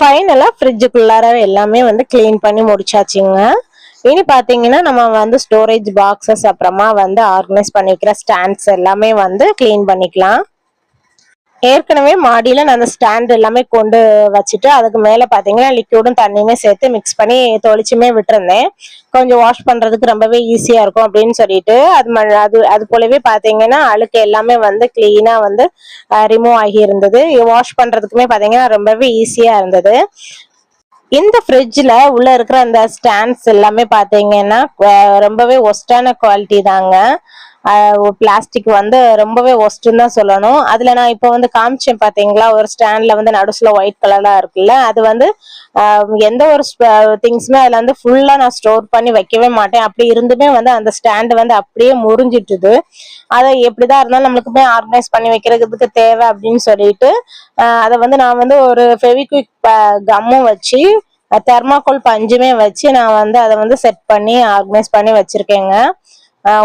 ஃபைனலா ஃப்ரிட்ஜுக்குள்ளார எல்லாமே வந்து கிளீன் பண்ணி முடிச்சாச்சுங்க. இனி பாத்தீங்கன்னா நம்ம வந்து ஸ்டோரேஜ் பாக்ஸஸ் அப்புறமா வந்து ஆர்கனைஸ் பண்ணி வைக்கிற ஸ்டாண்ட்ஸ் எல்லாமே வந்து கிளீன் பண்ணிக்கலாம். ஏற்கனவே மாடியில நான் அந்த ஸ்டாண்ட் எல்லாமே கொண்டு வச்சுட்டு அதுக்கு மேல பாத்தீங்கன்னா லிக்விடும் தண்ணியுமே சேர்த்து மிக்ஸ் பண்ணி தொளிச்சுமே விட்டுருந்தேன். கொஞ்சம் வாஷ் பண்றதுக்கு ரொம்பவே ஈஸியா இருக்கும் அப்படின்னு சொல்லிட்டு அது போலவே பாத்தீங்கன்னா அழுக்கு எல்லாமே வந்து கிளீனா வந்து ரிமூவ் ஆகி இருந்தது. வாஷ் பண்றதுக்குமே பாத்தீங்கன்னா ரொம்பவே ஈஸியா இருந்தது. இந்த ஃப்ரிட்ஜ்ல உள்ள இருக்கிற அந்த ஸ்டாண்ட்ஸ் எல்லாமே பாத்தீங்கன்னா ரொம்பவே ஒஸ்டான குவாலிட்டி தாங்க. பிளாஸ்டிக் வந்து ரொம்பவே ஒஸ்ட்னு தான் சொல்லணும். அதுல நான் இப்போ வந்து காமிச்சேன் பாத்தீங்களா, ஒரு ஸ்டாண்ட்ல வந்து நடுசுல ஒயிட் கலர்ல இருக்குல்ல, அது வந்து எந்த ஒரு திங்ஸுமே அதுல வந்து ஃபுல்லா நான் ஸ்டோர் பண்ணி வைக்கவே மாட்டேன். அப்படி இருந்துமே வந்து அந்த ஸ்டாண்ட் வந்து அப்படியே முறிஞ்சிட்டுது. அதை எப்படிதான் இருந்தாலும் நம்மளுக்குமே ஆர்கனைஸ் பண்ணி வைக்கிறதுக்கு தேவை அப்படின்னு சொல்லிட்டு அதை வந்து நான் வந்து ஒரு ஃபெவிக்விக் கம்மும் வச்சு தெர்மாக்கோல் பஞ்சுமே வச்சு நான் வந்து அதை வந்து செட் பண்ணி ஆர்கனைஸ் பண்ணி வச்சிருக்கேங்க.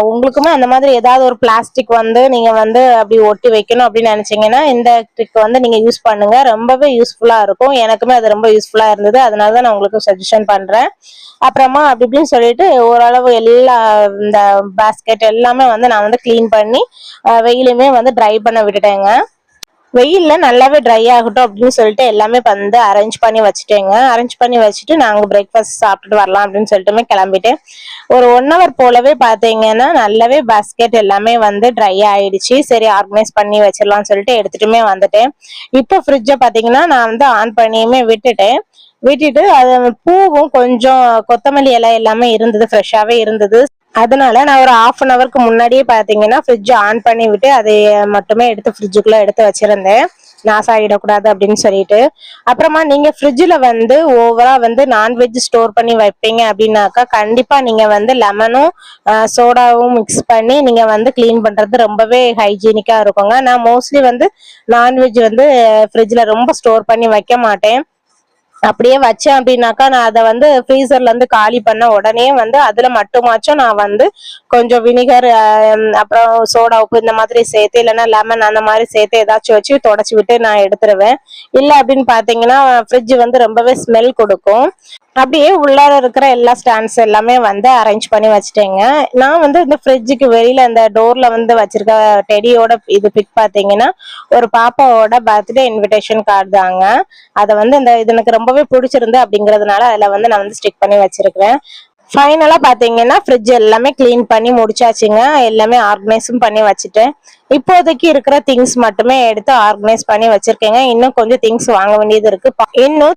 உங்களுக்குமே அந்த மாதிரி ஏதாவது ஒரு பிளாஸ்டிக் வந்து நீங்க வந்து அப்படி ஒட்டி வைக்கணும் அப்படின்னு நினைச்சீங்கன்னா இந்த ட்ரிக் வந்து நீங்க யூஸ் பண்ணுங்க. ரொம்பவே யூஸ்ஃபுல்லா இருக்கும். எனக்குமே அது ரொம்ப யூஸ்ஃபுல்லா இருந்தது. அதனாலதான் நான் உங்களுக்கு சஜஷன் பண்றேன். அப்புறமா அப்படி இப்படின்னு சொல்லிட்டு ஓரளவு எல்லா இந்த பாஸ்கெட் எல்லாமே வந்து நான் வந்து கிளீன் பண்ணி வெயிலுமே வந்து ட்ரை பண்ண விட்டுட்டேங்க. வெயில்ல நல்லாவே ட்ரை ஆகட்டும் அப்படின்னு சொல்லிட்டு எல்லாமே வந்து அரேஞ்ச் பண்ணி வச்சுட்டேங்க. அரேஞ்ச் பண்ணி வச்சுட்டு நாங்க பிரேக்ஃபாஸ்ட் சாப்பிட்டுட்டு வரலாம் அப்படின்னு சொல்லிட்டுமே கிளம்பிட்டேன். ஒரு 1 hour போலவே பாத்தீங்கன்னா நல்லாவே பாஸ்கெட் எல்லாமே வந்து ட்ரை ஆயிடுச்சு. சரி ஆர்கனைஸ் பண்ணி வச்சிடலாம்னு சொல்லிட்டு எடுத்துட்டுமே வந்துட்டேன். இப்போ ஃப்ரிட்ஜை பாத்தீங்கன்னா நான் வந்து ஆன் பண்ணியுமே விட்டுட்டு அது பூவும் கொஞ்சம் கொத்தமல்லி இலை எல்லாமே இருந்தது, ஃப்ரெஷ்ஷாவே இருந்தது. அதனால நான் ஒரு 1/2 hourக்கு முன்னாடியே பாத்தீங்கன்னா ஃப்ரிட்ஜ் ஆன் பண்ணி விட்டு அதை மட்டுமே எடுத்து ஃப்ரிட்ஜுக்குள்ள எடுத்து வச்சிருந்தேன், நாசாயிடக்கூடாது அப்படின்னு சொல்லிட்டு. அப்புறமா நீங்க ஃப்ரிட்ஜ்ல வந்து ஓவரா வந்து நான்வெஜ் ஸ்டோர் பண்ணி வைப்பீங்க அப்படின்னாக்கா கண்டிப்பா நீங்க வந்து லெமனும் சோடாவும் மிக்ஸ் பண்ணி நீங்க வந்து கிளீன் பண்றது ரொம்பவே ஹைஜீனிக்கா இருக்குங்க. நான் மோஸ்ட்லி வந்து நான்வெஜ் வந்து ஃப்ரிட்ஜ்ல ரொம்ப ஸ்டோர் பண்ணி வைக்க மாட்டேன். அப்படியே வச்சேன் அப்படின்னாக்கா நான் அதை வந்து ஃப்ரீசர்ல இருந்து காலி பண்ண உடனே வந்து அதுல மட்டுமாச்சும் நான் வந்து கொஞ்சம் வினிகர் அப்புறம் சோடா உப்பு இந்த மாதிரி சேர்த்து இல்லைன்னா லெமன் அந்த மாதிரி சேர்த்து ஏதாச்சும் வச்சு தொடச்சி விட்டு நான் எடுத்துருவேன். இல்லை அப்படின்னு பாத்தீங்கன்னா ஃப்ரிட்ஜ் வந்து ரொம்பவே ஸ்மெல் கொடுக்கும். அப்படியே உள்ளார இருக்கிற எல்லா ஸ்டாண்ட்ஸ் எல்லாமே வந்து அரேஞ்ச் பண்ணி வச்சுட்டேங்க. நான் வந்து இந்த ஃப்ரிட்ஜுக்கு வெளியில அந்த டோர்ல வந்து வச்சிருக்க டெடியோட இது பிக் பாத்தீங்கன்னா ஒரு பாப்பாவோட பர்த்டே இன்விடேஷன் கார்டு தாங்க. அதை வந்து இது எனக்கு ரொம்பவே பிடிச்சிருந்து அப்படிங்கறதுனால அதுல வந்து நான் வந்து ஸ்டிக் பண்ணி வச்சிருக்கிறேன். ஃபைனலா பாத்தீங்கன்னா ஃப்ரிட்ஜ் எல்லாமே கிளீன் பண்ணி முடிச்சாச்சுங்க. எல்லாமே ஆர்கனைஸும் பண்ணி வச்சுட்டேன். இப்போதைக்கு இருக்கிற திங்ஸ் மட்டுமே எடுத்து ஆர்கனைஸ் பண்ணி வச்சிருக்கேங்க. இன்னும் கொஞ்சம் திங்ஸ் வாங்க வேண்டியது இருக்கு. இன்னும்